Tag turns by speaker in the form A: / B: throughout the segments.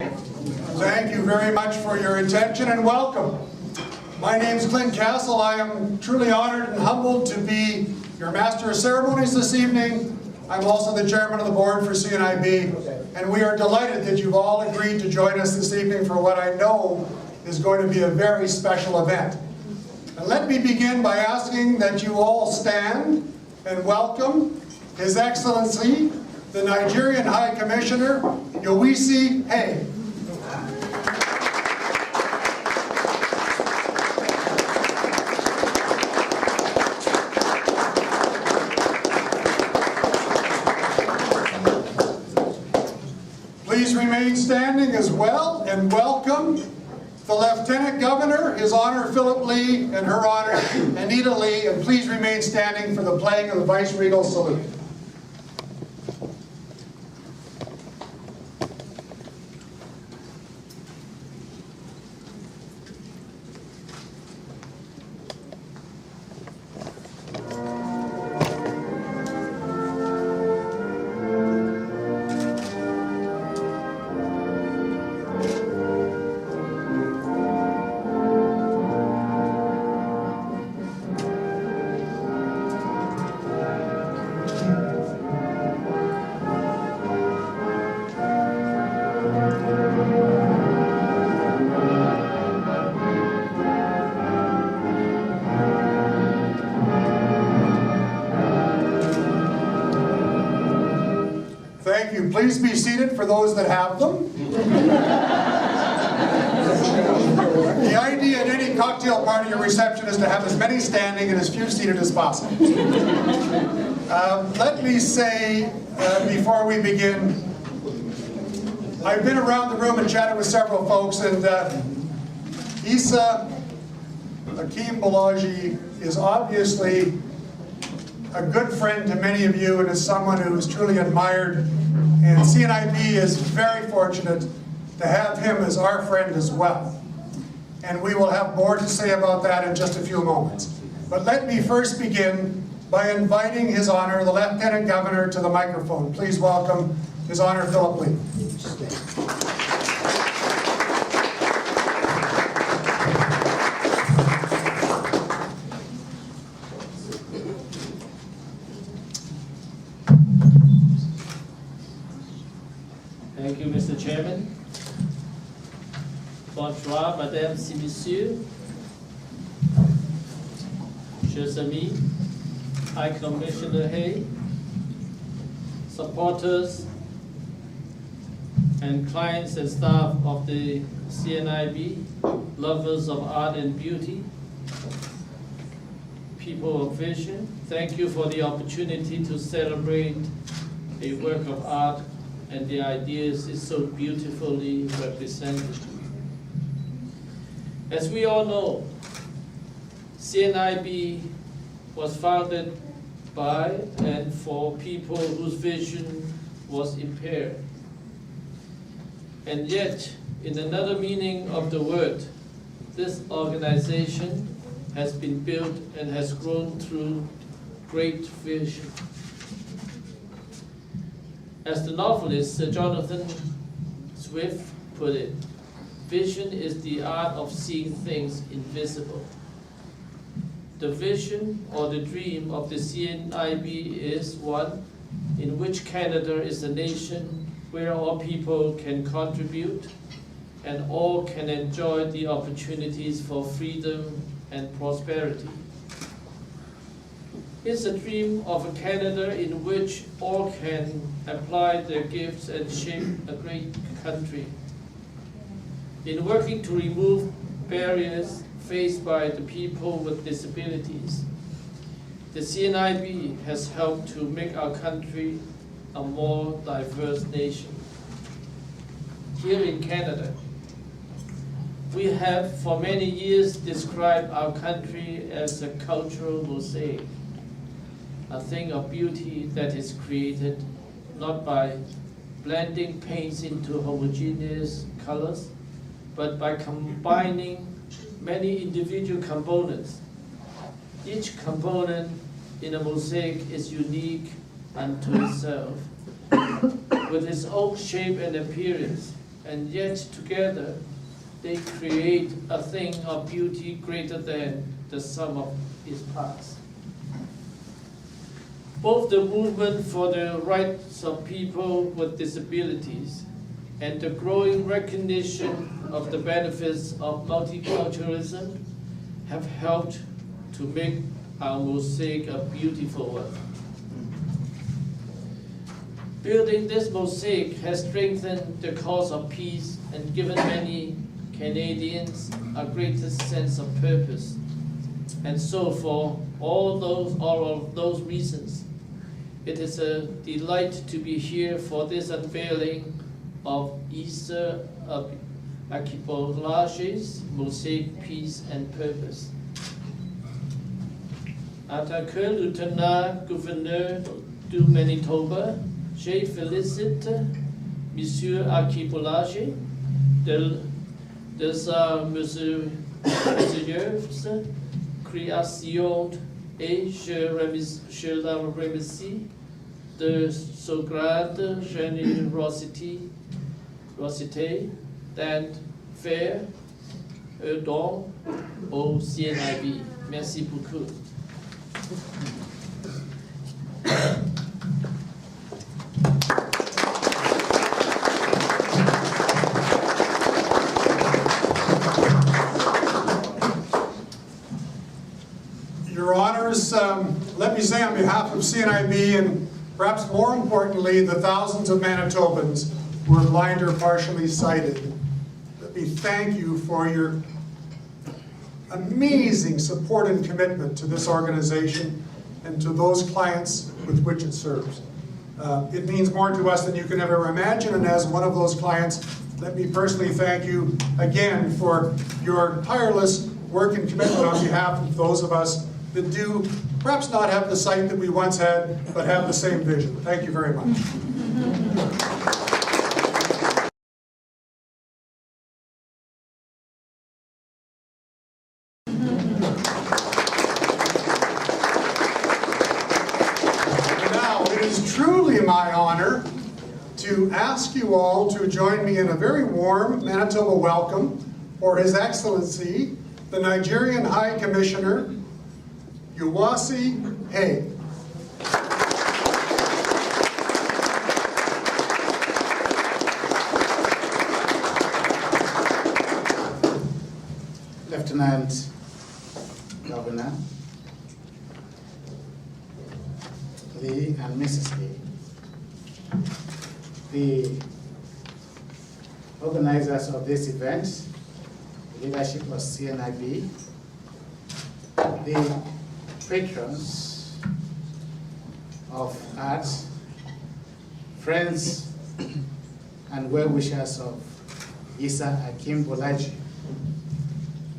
A: Thank you very much for your attention and welcome. My name is Clint Castle. I am truly honored and humbled to be your Master of Ceremonies this evening. I'm also the Chairman of the Board for CNIB, and we are delighted that you've all agreed to join us this evening for what I know is going to be a very special event. And let me begin by asking that you all stand and welcome His Excellency, the Nigerian High Commissioner, Yisa Hey. Please remain standing as well and welcome the Lieutenant Governor, His Honor Philip Lee, and Her Honor Anita Lee, and please remain standing for the playing of the Vice-Regal Salute. Thank you. Please be seated for those that have them. The idea at any cocktail party or reception is to have as many standing and as few seated as possible. Let me say, before we begin, I've been around the room and chatted with several folks, and Yisa Akeem Balaji is obviously a good friend to many of you and is someone who is truly admired, and CNIB is very fortunate to have him as our friend as well. And we will have more to say about that in just a few moments. But let me first begin by inviting His Honor, the Lieutenant Governor, to the microphone. Please welcome His Honor Philip Lee.
B: Thank you, Mr. Chairman. Bonsoir, Mesdames et Messieurs. Chers amis, High Commissioner Hay, supporters, and clients and staff of the CNIB, lovers of art and beauty, people of vision, thank you for the opportunity to celebrate a work of art and the ideas is so beautifully represented. As we all know, CNIB was founded by and for people whose vision was impaired. And yet, in another meaning of the word, this organization has been built and has grown through great vision. As the novelist Sir Jonathan Swift put it, vision is the art of seeing things invisible. The vision or the dream of the CNIB is one in which Canada is a nation where all people can contribute and all can enjoy the opportunities for freedom and prosperity. It's a dream of a Canada in which all can apply their gifts and shape a great country. In working to remove barriers faced by the people with disabilities, the CNIB has helped to make our country a more diverse nation. Here in Canada, we have for many years described our country as a cultural mosaic, a thing of beauty that is created not by blending paints into homogeneous colors, but by combining many individual components. Each component in a mosaic is unique unto itself, with its own shape and appearance. and yet together they create a thing of beauty greater than the sum of its parts. Both the movement for the rights of people with disabilities and the growing recognition of the benefits of multiculturalism have helped to make our mosaic a beautiful one. Building this mosaic has strengthened the cause of peace and given many Canadians a greater sense of purpose. And so for all of those reasons, it is a delight to be here for this unveiling of Yisa Archipelage's Mosaic Peace and Purpose. En tant que lieutenant-gouverneur du Manitoba, je félicite Monsieur Archipelage de sa merveilleuse création et je la remercie de sa grande générosité d'en faire un don au CNIB. Merci beaucoup.
A: Your Honors, let me say on behalf of CNIB and perhaps more importantly, the thousands of Manitobans who are blind or partially sighted, let me thank you for your amazing support and commitment to this organization and to those clients with which it serves. It means more to us than you can ever imagine, and as one of those clients, let me personally thank you again for your tireless work and commitment on behalf of those of us that do perhaps not have the sight that we once had, but have the same vision. Thank you very much. Now, it is truly my honor to ask you all to join me in a very warm Manitoba welcome for His Excellency, the Nigerian High Commissioner, Yisa Hay.
C: Lieutenant Governor Lee and Mrs. Lee, the organizers of this event, the leadership of CNIB, the patrons of art, friends and well-wishers of Yisa Archipelage.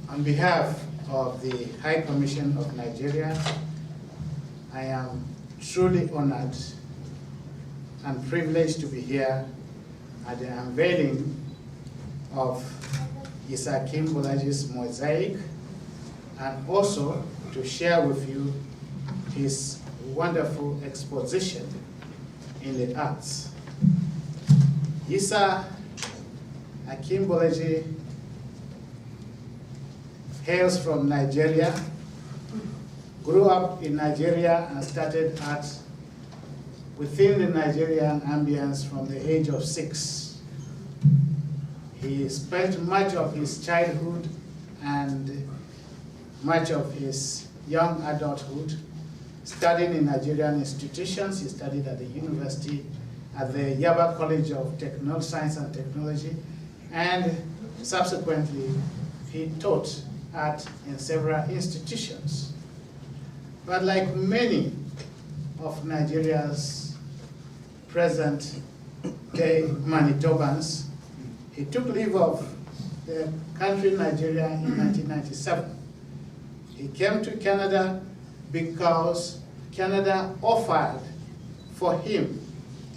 C: On behalf of the High Commission of Nigeria, I am truly honored and privileged to be here at the unveiling of Yisa Archipelage's mosaic, and also to share with you his wonderful exposition in the arts. Yisa Archipelage hails from Nigeria, grew up in Nigeria and started art within the Nigerian ambience from the age of 6. He spent much of his childhood and much of his young adulthood studying in Nigerian institutions. He studied at the university, at the Yaba College of Science and Technology, and subsequently he taught art in several institutions. But like many of Nigeria's present-day Manitobans, he took leave of the country Nigeria in 1997. He came to Canada because Canada offered for him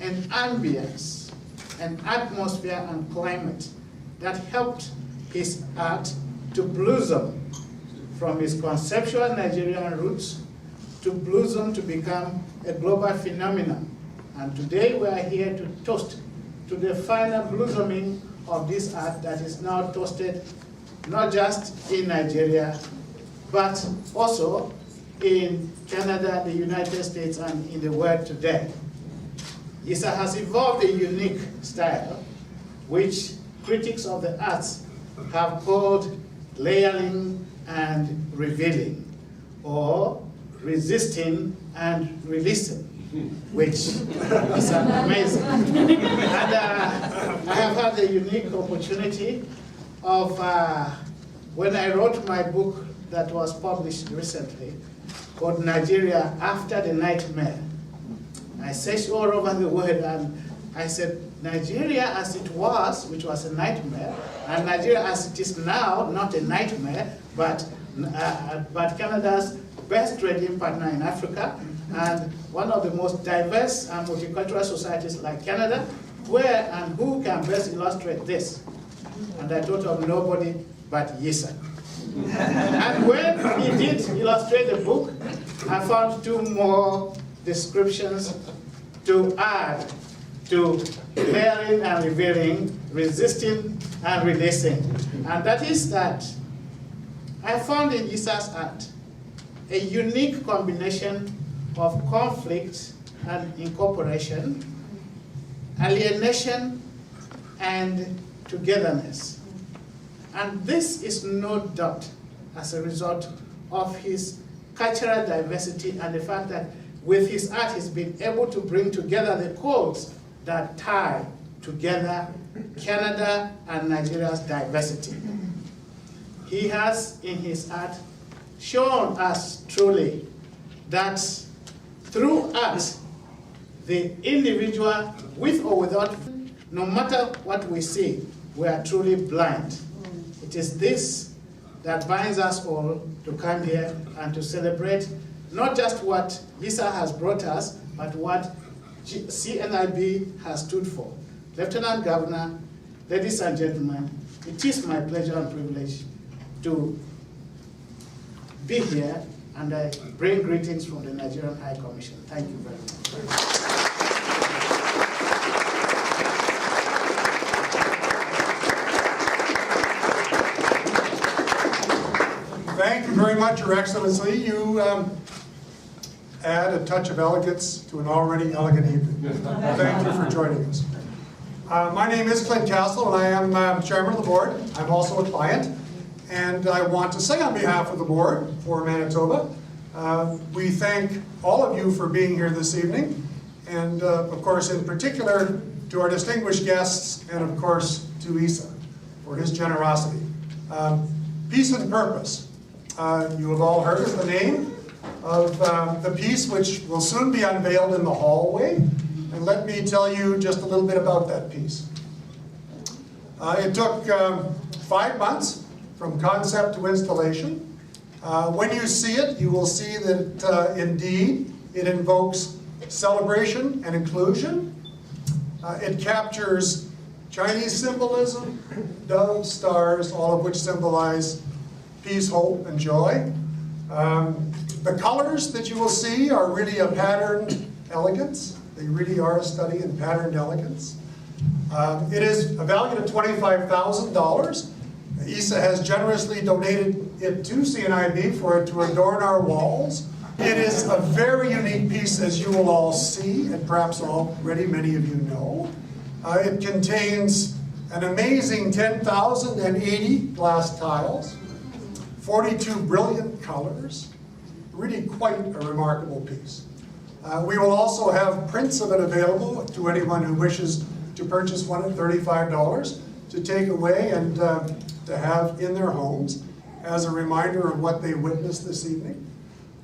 C: an ambience, an atmosphere and climate that helped his art to blossom from his conceptual Nigerian roots to blossom to become a global phenomenon. And today we are here to toast to the final blossoming of this art that is now toasted not just in Nigeria, but also in Canada, the United States, and in the world today. Yisa has evolved a unique style, which critics of the arts have called layering and revealing, or resisting and releasing, which is amazing. And I have had the unique opportunity of, when I wrote my book that was published recently, called Nigeria After the Nightmare. I searched all over the world and I said, Nigeria as it was, which was a nightmare, and Nigeria as it is now, not a nightmare, but Canada's best trading partner in Africa, and one of the most diverse and multicultural societies like Canada, where and who can best illustrate this? And I thought of nobody but Yisa. And when he did illustrate the book, I found two more descriptions to add to layering and revealing, resisting and releasing. And that is that I found in Yisa's art a unique combination of conflict and incorporation, alienation and togetherness. And this is no doubt as a result of his cultural diversity and the fact that with his art he's been able to bring together the codes that tie together Canada and Nigeria's diversity. He has in his art shown us truly that through art, the individual, with or without, no matter what we see, we are truly blind. It is this that binds us all to come here and to celebrate not just what Yisa has brought us, but what CNIB has stood for. Lieutenant Governor, ladies and gentlemen, it is my pleasure and privilege to be here, and I bring greetings from the Nigerian High Commission. Thank you very much.
A: Thank you very much, Your Excellency. You add a touch of elegance to an already elegant evening. Thank you for joining us. My name is Clint Castle, and I am chairman of the board. I'm also a client, and I want to say on behalf of the board for Manitoba, we thank all of you for being here this evening, and of course, in particular, to our distinguished guests, and of course, to Yisa for his generosity. Peace and Purpose. You have all heard of the name of the piece, which will soon be unveiled in the hallway. And let me tell you just a little bit about that piece. It took 5 months from concept to installation. When you see it, you will see that indeed it invokes celebration and inclusion. It captures Chinese symbolism, doves, stars, all of which symbolize peace, hope, and joy. The colors that you will see are really a patterned elegance. They really are a study in patterned elegance. It is valued at $25,000. Yisa has generously donated it to CNIB for it to adorn our walls. It is a very unique piece, as you will all see, and perhaps already many of you know. It contains an amazing 10,080 glass tiles, 42 brilliant colors, really quite a remarkable piece. We will also have prints of it available to anyone who wishes to purchase one at $35 to take away and to have in their homes as a reminder of what they witnessed this evening.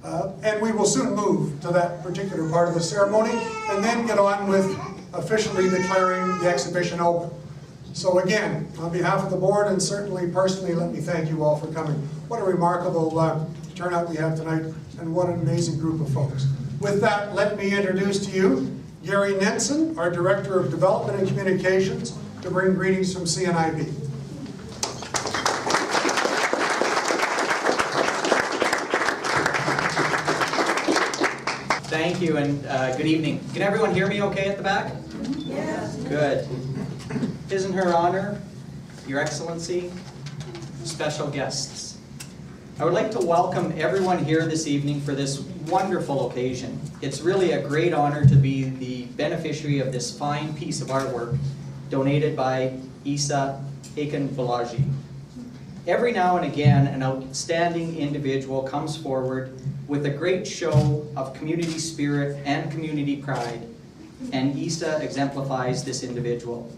A: And we will soon move to that particular part of the ceremony and then get on with officially declaring the exhibition open. So again, on behalf of the board and certainly personally, let me thank you all for coming. What a remarkable turnout we have tonight, and what an amazing group of folks. With that, let me introduce to you Gary Nenson, our Director of Development and Communications, to bring greetings from CNIB.
D: Thank you, and good evening. Can everyone hear me okay at the back?
E: Yes.
D: Good. Isn't her honor Your Excellency, special guests. I would like to welcome everyone here this evening for this wonderful occasion. It's really a great honor to be the beneficiary of this fine piece of artwork donated by Yisa Balaji. Every now and again, an outstanding individual comes forward with a great show of community spirit and community pride, and Yisa exemplifies this individual.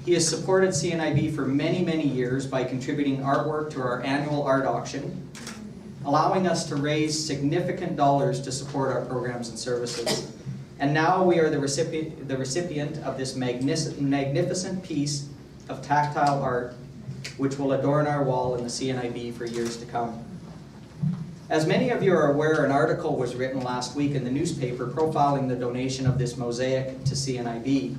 D: He has supported CNIB for many, many years by contributing artwork to our annual art auction, allowing us to raise significant dollars to support our programs and services. And now we are the recipient of this magnificent piece of tactile art, which will adorn our wall in the CNIB for years to come. As many of you are aware, an article was written last week in the newspaper profiling the donation of this mosaic to CNIB.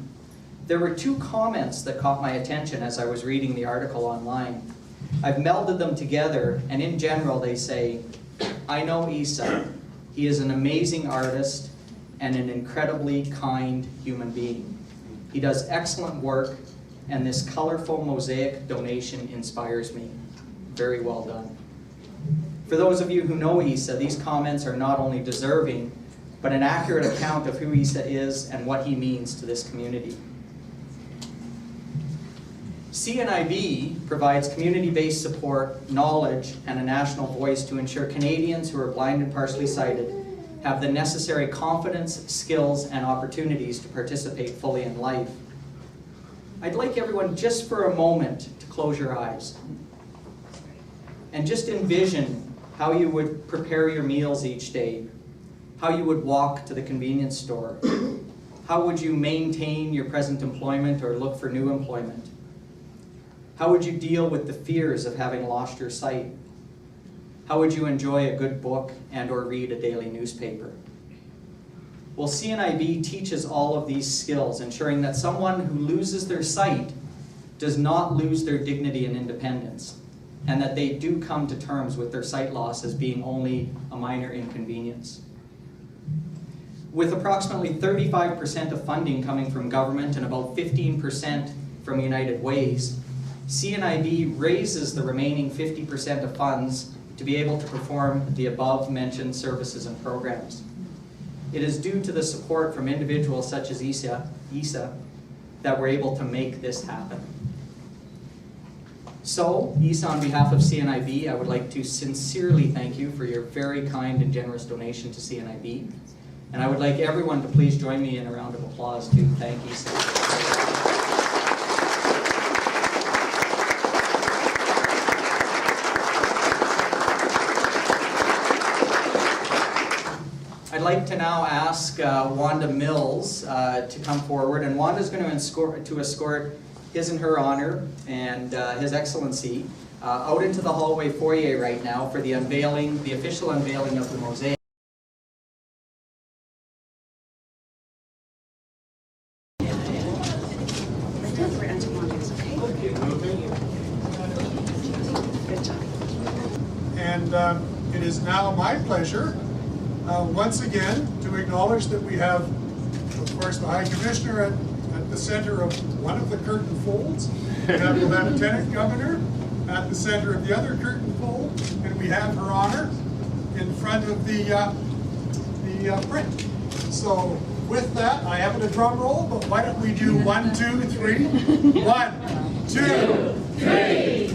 D: There were two comments that caught my attention as I was reading the article online. I've melded them together, and in general they say, "I know Yisa. He is an amazing artist and an incredibly kind human being. He does excellent work, and this colorful mosaic donation inspires me." Very well done. For those of you who know Yisa, these comments are not only deserving, but an accurate account of who Yisa is and what he means to this community. CNIB provides community-based support, knowledge, and a national voice to ensure Canadians who are blind and partially sighted have the necessary confidence, skills, and opportunities to participate fully in life. I'd like everyone just for a moment to close your eyes and just envision how you would prepare your meals each day, how you would walk to the convenience store, how would you maintain your present employment or look for new employment, how would you deal with the fears of having lost your sight, how would you enjoy a good book and or read a daily newspaper. Well, CNIB teaches all of these skills, ensuring that someone who loses their sight does not lose their dignity and independence, and that they do come to terms with their sight loss as being only a minor inconvenience. With approximately 35% of funding coming from government and about 15% from United Ways, CNIB raises the remaining 50% of funds to be able to perform the above-mentioned services and programs. It is due to the support from individuals such as Yisa that we're able to make this happen. So, Yisa, on behalf of CNIB, I would like to sincerely thank you for your very kind and generous donation to CNIB. And I would like everyone to please join me in a round of applause to thank Yisa. I'd like to now ask Wanda Mills to come forward, and Wanda's going to escort his and her honor and His Excellency out into the hallway foyer right now for the unveiling, the official unveiling of the mosaic.
A: And it is now my pleasure once again to acknowledge that we have, of course, the High Commissioner at the center of one of the curtain folds. We have the Lieutenant Governor at the center of the other curtain fold, and we have Her Honor in front of the print. So with that, I have a drum roll, but why don't we do 1, 2, 3? 1, 2, 3.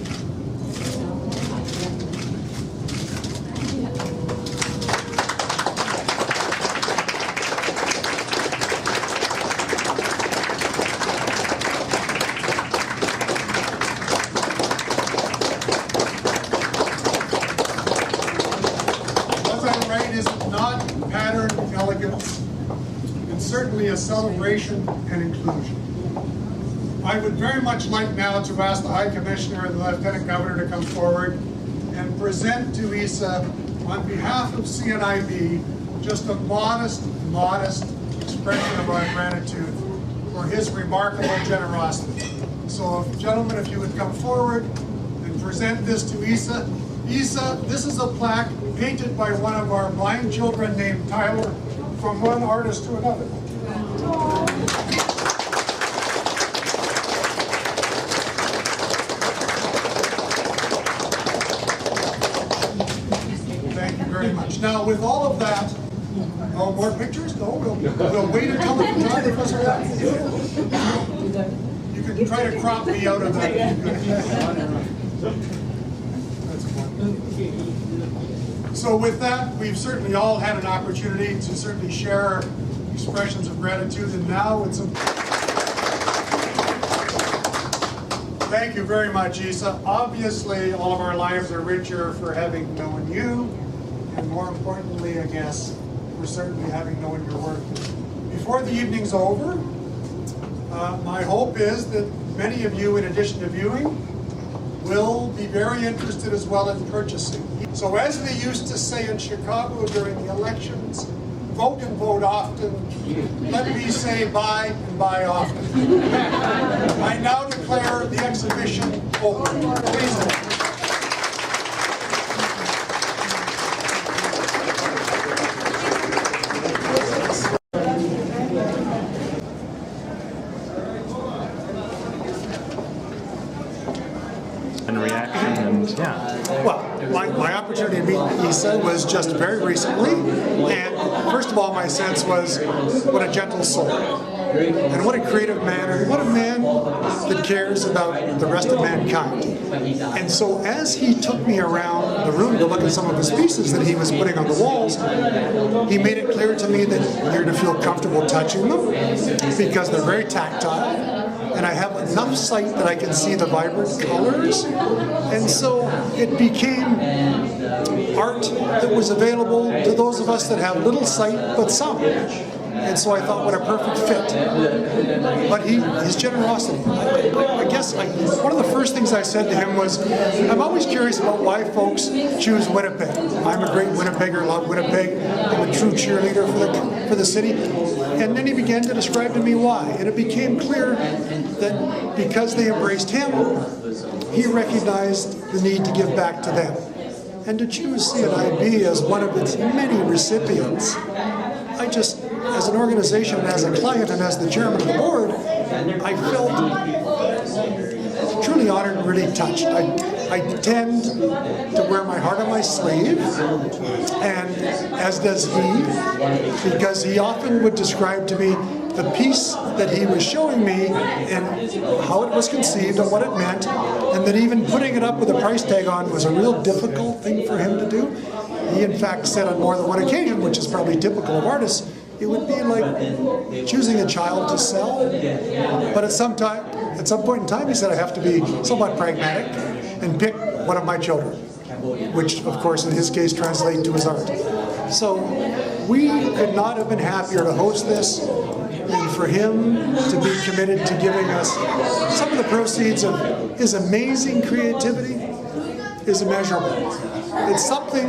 A: Certainly a celebration and inclusion. I would very much like now to ask the High Commissioner and the Lieutenant Governor to come forward and present to Yisa, on behalf of CNIB, just a modest expression of our gratitude for his remarkable generosity. So, gentlemen, if you would come forward and present this to Yisa. Yisa, this is a plaque painted by one of our blind children named Tyler, from one artist to another. with all of that, oh, more pictures? No, we'll wait until the photographers are done. You can try to crop me out of that. So with that, we've certainly all had an opportunity to certainly share expressions of gratitude, and now it's a... Thank you very much, Yisa. Obviously, all of our lives are richer for having known you, and more importantly, I guess, for certainly having known your work. Before the evening's over, my hope is that many of you, in addition to viewing, will be very interested as well in purchasing. So as they used to say in Chicago during the elections, vote and vote often. Let me say buy and buy often. I now declare the exhibition open. Please.
E: Reaction and yeah.
A: Well, my opportunity to meet Yisa was just very recently, and first of all, my sense was what a gentle soul, and what a creative man, and what a man that cares about the rest of mankind. And so as he took me around the room to look at some of his pieces that he was putting on the walls, he made it clear to me that you're to feel comfortable touching them because they're very tactile. And I have enough sight that I can see the vibrant colors. And so it became art that was available to those of us that have little sight, but some. And so I thought, what a perfect fit. But his generosity, I guess one of the first things I said to him was, I'm always curious about why folks choose Winnipeg. I'm a great Winnipegger, love Winnipeg. I'm a true cheerleader for the city. And then he began to describe to me why. And it became clear that because they embraced him, he recognized the need to give back to them. And to choose CNIB as one of its many recipients, I just, as an organization, and as a client, and as the chairman of the board, I felt truly honored and really touched. I tend to wear my heart on my sleeve, and as does he, because he often would describe to me the piece that he was showing me and how it was conceived and what it meant, and that even putting it up with a price tag on was a real difficult thing for him to do. He in fact said on more than one occasion, which is probably typical of artists, it would be like choosing a child to sell. But at some point in time, he said, I have to be somewhat pragmatic and pick one of my children, which of course in his case translates to his art. So we could not have been happier to host this and for him to be committed to giving us some of the proceeds of his amazing creativity is immeasurable. It's something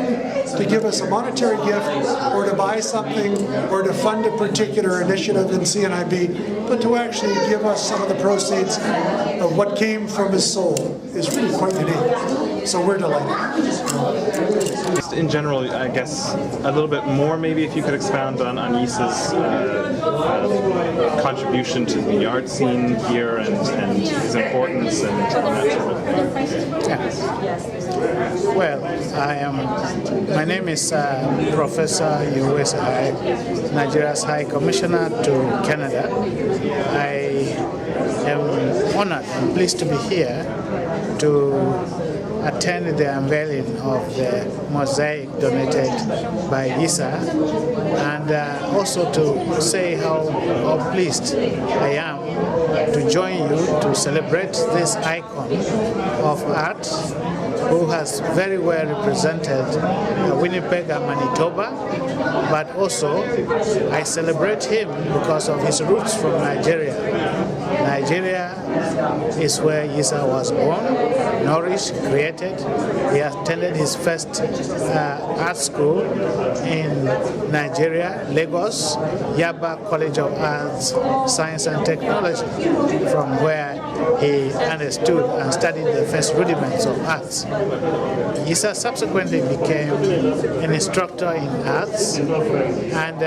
A: to give us a monetary gift or to buy something or to fund a particular initiative in CNIB, but to actually give us some of the proceeds of what came from his soul is really quite unique. So we're delighted.
E: Just in general, I guess a little bit more maybe if you could expound on Yisa's contribution to the art scene here and his importance and that sort of thing.
C: Yeah. Well, my name is Professor Yisa, Nigeria's High Commissioner to Canada. I am honored and pleased to be here to attend the unveiling of the mosaic donated by Yisa, and also to say how pleased I am to join you to celebrate this icon of art who has very well represented Winnipeg and Manitoba, but also I celebrate him because of his roots from Nigeria. Nigeria is where Yisa was born, nourished, created. He attended his first art school in Nigeria, Lagos, Yaba College of Arts, Science and Technology, from where he understood and studied the first rudiments of arts. Yisa subsequently became an instructor in arts, and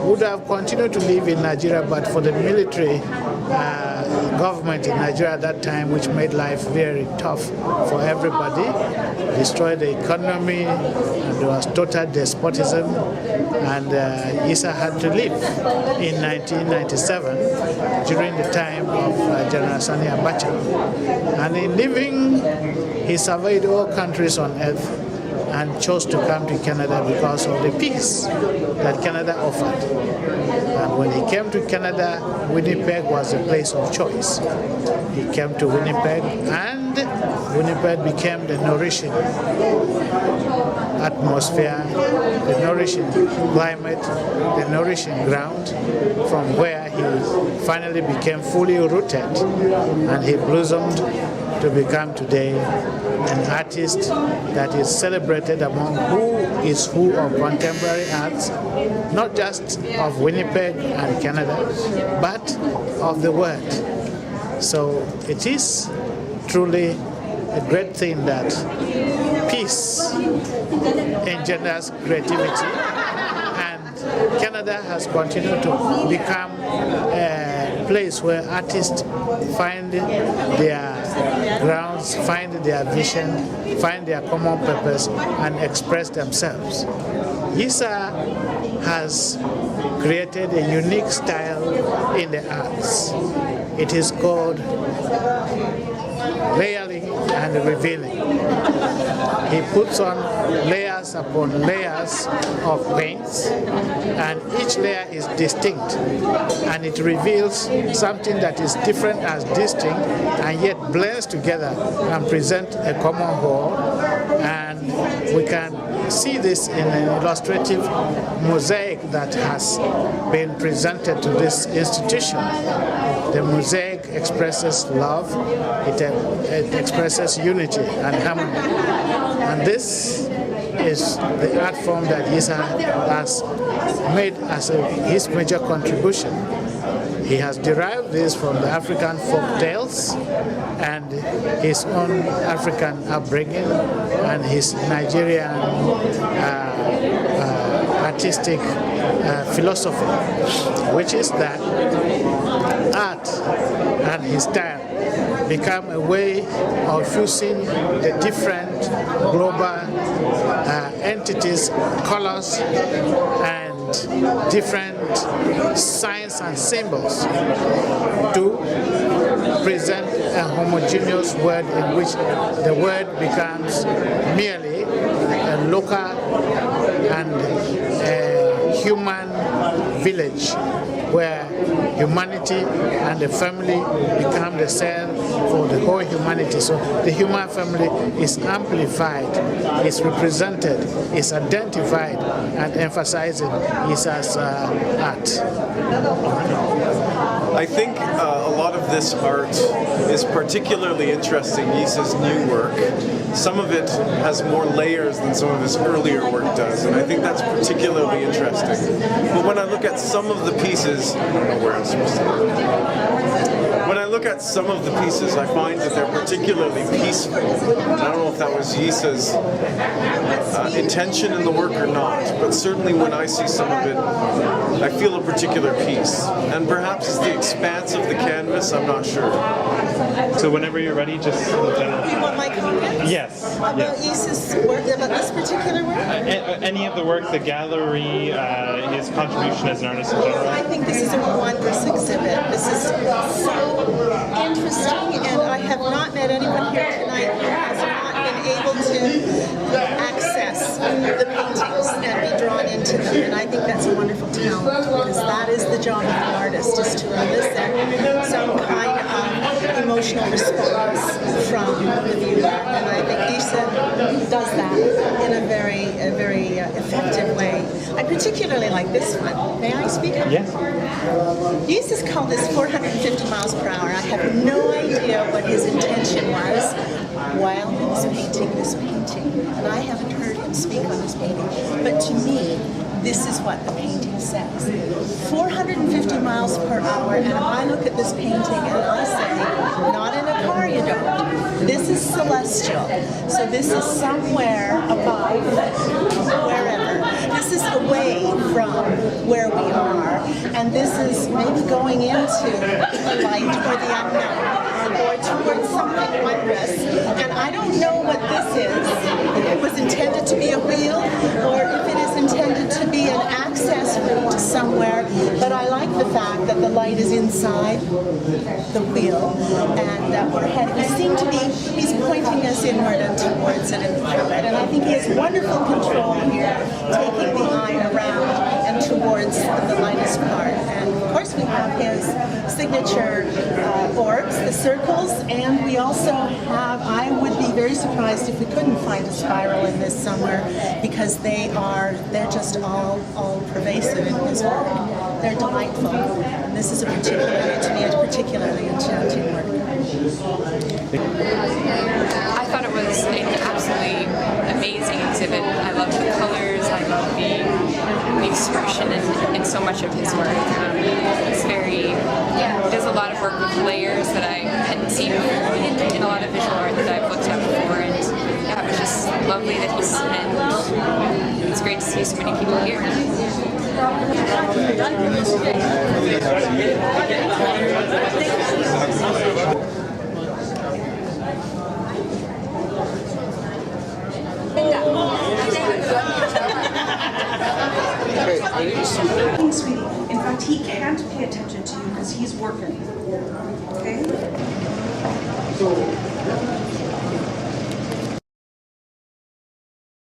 C: would have continued to live in Nigeria, but for the military government in Nigeria at that time, which made life very tough for everybody, destroyed the economy, and there was total despotism, and Yisa had to leave in 1997 during the time of General Sani Abacha. And in leaving, he surveyed all countries on earth and chose to come to Canada because of the peace that Canada offered. And when he came to Canada, Winnipeg was a place of choice. He came to Winnipeg, and Winnipeg became the nourishing atmosphere, the nourishing climate, the nourishing ground from where he finally became fully rooted, and he blossomed to become today an artist that is celebrated among who is who of contemporary arts, not just of Winnipeg and Canada, but of the world. So it is truly a great thing that peace engenders creativity, and Canada has continued to become a place where artists find their grounds, find their vision, find their common purpose, and express themselves. Yisa has created a unique style in the arts. It is called layering and revealing. He puts on layers upon layers of paints, and each layer is distinct, and it reveals something that is different as distinct and yet blends together and present a common whole. And we can see this in an illustrative mosaic that has been presented to this institution. The mosaic expresses love, it expresses unity and harmony. And this is the art form that Yisa has made as his major contribution. He has derived this from the African folk tales and his own African upbringing and his Nigerian artistic philosophy, which is that art and his style become a way of fusing the different global entities, colors, and different signs and symbols to present a homogeneous world in which the world becomes merely a local and a human village where humanity and the family become the cell for the whole humanity. So the human family is amplified, is represented, is identified, and emphasizing Yisa's art.
F: I think a lot of this art is particularly interesting, Yisa's new work. Some of it has more layers than some of his earlier work does, and I think that's particularly interesting. But when I look at some of the pieces, I don't know where I'm supposed to go. When I look at some of the pieces, I find that they're particularly peaceful. And I don't know if that was Yisa's intention in the work or not, but certainly when I see some of it, I feel a particular peace. And perhaps it's the expanse of the canvas, I'm not sure.
E: So whenever you're ready, just in general.
G: You want my comments?
E: Yes.
G: About Yisa's work, about this particular work?
E: Any of the work, the gallery, his contribution as an artist in general?
G: I think this is a wondrous exhibit. This is so interesting, and I have not met anyone here tonight who has not been able to access the paintings and be drawn into them. And I think that's a wonderful talent, because that is the job of the artist, is to elicit some kind of emotional response from the viewer. And I think Yisa does that in a very effective way. I particularly like this one. May I speak?
E: Yes.
G: Yisa's called this 450 miles per hour. I have no idea what his intention was while he was painting this painting. And I haven't heard him speak on this painting. But to me, this is what the painting says. 450 miles per hour, and if I look at this painting and I say, not in a car you don't. This is celestial. So this is somewhere above, wherever. This is a way from where we are, and this is maybe going into the light or the unknown, or towards something wondrous. And I don't know what this is, if it was intended to be a wheel, or if it is intended to be an access route to somewhere, but I like the fact that the light is inside the wheel, and that we're heading. We seem to be, he's pointing us inward and towards it and through it, and I think he has wonderful control here, taking the eye around and towards the lightest part. And of course we have his signature orbs, the circles, and we also have, I would be very surprised if we couldn't find a spiral in this somewhere, because they're just all pervasive in his work. They're delightful. And this is to me, a particularly enchanting work.
H: I thought it was an absolutely amazing exhibit. I love the colors, I love the expression in so much of his work. It's very, he does a lot of work with layers that I hadn't seen in a lot of visual art that I've looked at before, and yeah, it was just lovely that he's, and it's great to see so many people here.
I: Sweetie, in fact, he can't pay attention to you because he's working. Okay?